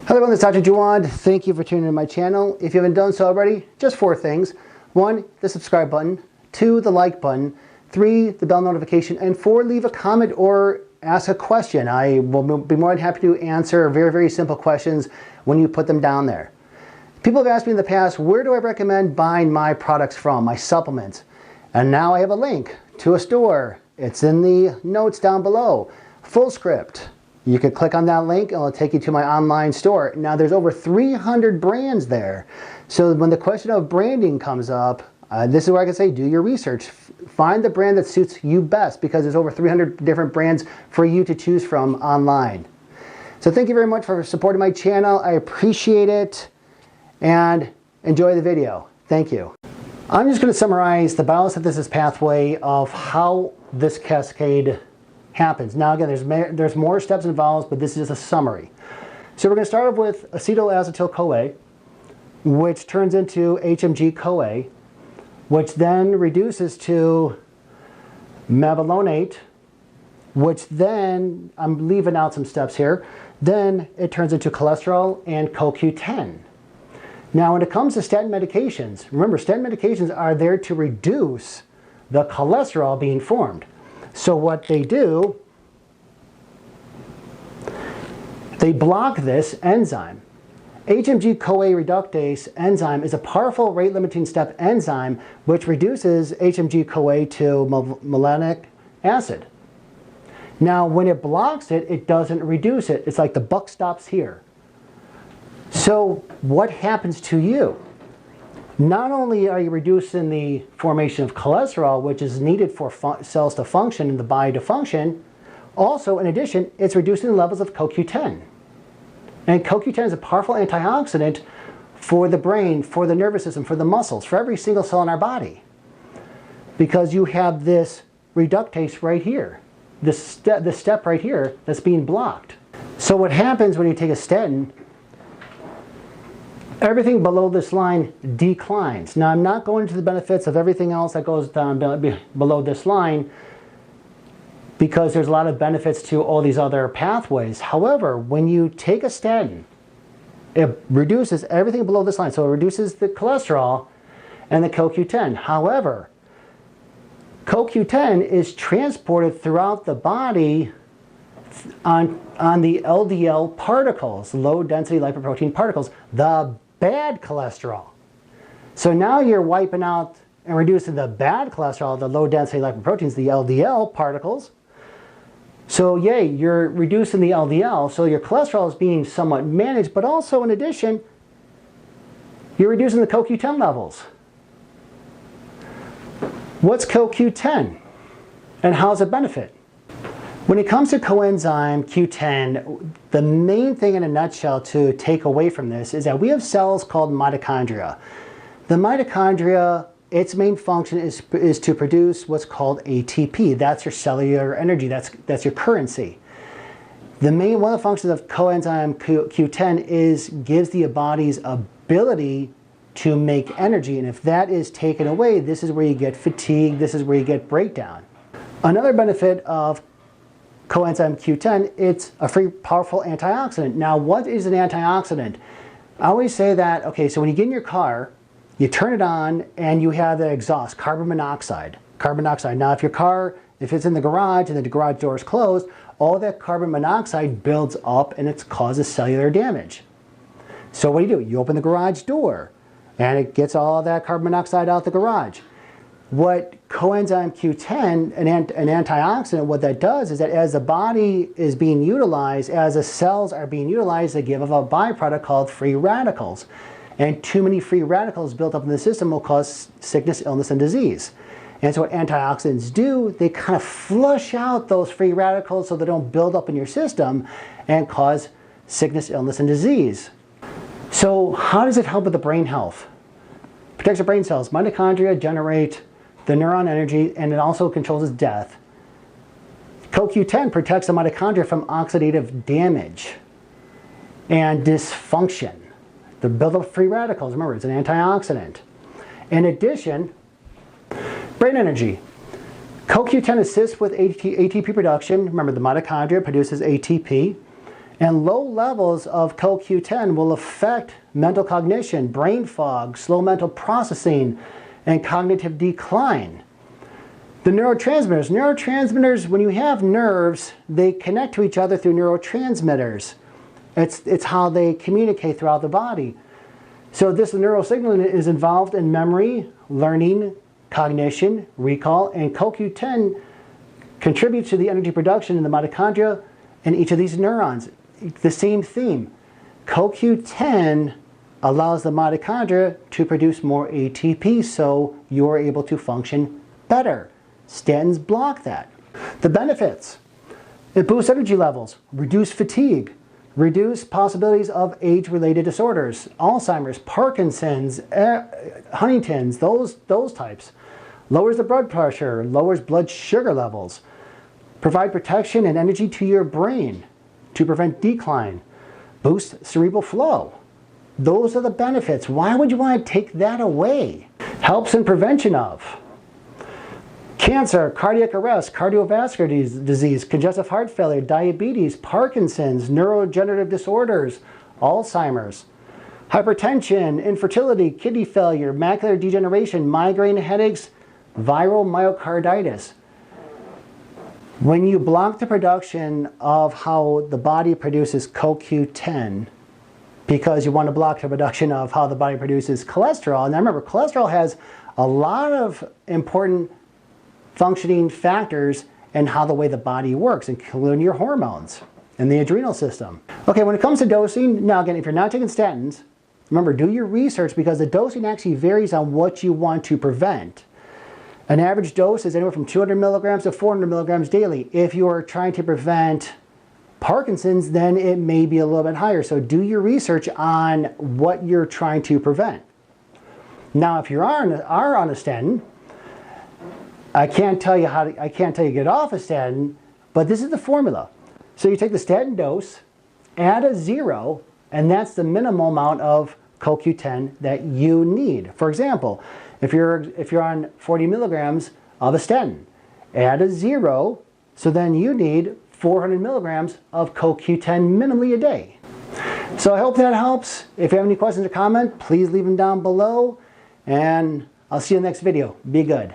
Hello everyone, this is Dr. Jawad. Thank you for tuning in to my channel. If you haven't done so already, just 4 things. 1, the subscribe button. 2, the like button. 3, the bell notification. And 4, leave a comment or ask a question. I will be more than happy to answer very, very simple questions when you put them down there. People have asked me in the past, where do I recommend buying my products from, my supplements? And now I have a link to a store. It's in the notes down below. Full script. You can click on that link and it'll take you to my online store. Now there's over 300 brands there. So when the question of branding comes up, this is where I can say do your research. Find the brand that suits you best because there's over 300 different brands for you to choose from online. So thank you very much for supporting my channel. I appreciate it and enjoy the video. Thank you. I'm just going to summarize the biosynthesis pathway of how this cascade happens. Now again, there's more steps involved, but this is just a summary. So we're going to start off with acetylacetyl-CoA, which turns into HMG-CoA, which then reduces to mevalonate, which then, I'm leaving out some steps here, then it turns into cholesterol and CoQ10. Now when it comes to statin medications, remember statin medications are there to reduce the cholesterol being formed. So what they do, they block this enzyme. HMG-CoA reductase enzyme is a powerful rate-limiting step enzyme which reduces HMG-CoA to mevalonic acid. Now when it blocks it, it doesn't reduce it. It's like the buck stops here. So what happens to you? Not only are you reducing the formation of cholesterol, which is needed for cells to function and the body to function, also in addition, it's reducing the levels of CoQ10. And CoQ10 is a powerful antioxidant for the brain, for the nervous system, for the muscles, for every single cell in our body. Because you have this reductase right here, this step right here that's being blocked. So what happens when you take a statin, everything below this line declines. Now I'm not going into the benefits of everything else that goes down below this line because there's a lot of benefits to all these other pathways. However, when you take a statin, it reduces everything below this line. So it reduces the cholesterol and the CoQ10. However, CoQ10 is transported throughout the body on the LDL particles, low density lipoprotein particles, the bad cholesterol. So now you're wiping out and reducing the bad cholesterol, the low density lipoproteins, the LDL particles. So yay, you're reducing the LDL, so your cholesterol is being somewhat managed, but also in addition, you're reducing the CoQ10 levels. What's CoQ10 and how does it benefit? When it comes to coenzyme Q10, the main thing in a nutshell to take away from this is that we have cells called mitochondria. The mitochondria, its main function is to produce what's called ATP. That's your cellular energy, that's your currency. One of the functions of coenzyme Q10 gives the body's ability to make energy, and if that is taken away, this is where you get fatigue, this is where you get breakdown. Another benefit of coenzyme Q10, it's a free powerful antioxidant. Now what is an antioxidant? I always say that, okay, so when you get in your car, you turn it on and you have the exhaust, carbon monoxide. Now if your car, if it's in the garage and the garage door is closed, all that carbon monoxide builds up and it causes cellular damage. So what do? You open the garage door and it gets all that carbon monoxide out the garage. What coenzyme Q10, an antioxidant, what that does is that as the body is being utilized, as the cells are being utilized, they give off a byproduct called free radicals. And too many free radicals built up in the system will cause sickness, illness, and disease. And so what antioxidants do, they kind of flush out those free radicals so they don't build up in your system and cause sickness, illness, and disease. So how does it help with the brain health? Protects the brain cells. Mitochondria generate the neuron energy, and it also controls its death. CoQ10 protects the mitochondria from oxidative damage and dysfunction. The buildup of free radicals, remember, it's an antioxidant. In addition, brain energy. CoQ10 assists with ATP production. Remember, the mitochondria produces ATP. And low levels of CoQ10 will affect mental cognition, brain fog, slow mental processing, and cognitive decline. The neurotransmitters, when you have nerves, they connect to each other through neurotransmitters. It's how they communicate throughout the body. So this neural signaling is involved in memory, learning, cognition, recall, and CoQ10 contributes to the energy production in the mitochondria and each of these neurons. The same theme. CoQ10 allows the mitochondria to produce more ATP, so you're able to function better. Statins block that. The benefits: it boosts energy levels, reduce fatigue, reduce possibilities of age-related disorders, Alzheimer's, Parkinson's, Huntington's, those types. Lowers the blood pressure, lowers blood sugar levels, provide protection and energy to your brain to prevent decline, boost cerebral flow. Those are the benefits. Why would you want to take that away? Helps in prevention of cancer, cardiac arrest, cardiovascular disease, congestive heart failure, diabetes, Parkinson's, neurodegenerative disorders, Alzheimer's, hypertension, infertility, kidney failure, macular degeneration, migraine headaches, viral myocarditis. When you block the production of how the body produces CoQ10, because you want to block the production of how the body produces cholesterol, and remember, cholesterol has a lot of important functioning factors in how the way the body works, including your hormones and the adrenal system. Okay, when it comes to dosing, now again, if you're not taking statins, remember, do your research because the dosing actually varies on what you want to prevent. An average dose is anywhere from 200 milligrams to 400 milligrams daily. If you are trying to prevent Parkinson's, then it may be a little bit higher. So do your research on what you're trying to prevent. Now, if you are on a statin, I can't tell you to get off a statin, but this is the formula. So you take the statin dose, add a 0, and that's the minimal amount of CoQ10 that you need. For example, if you're on 40 milligrams of a statin, add a 0, so then you need 400 milligrams of CoQ10 minimally a day. So I hope that helps. If you have any questions or comments, please leave them down below, and I'll see you in the next video. Be good.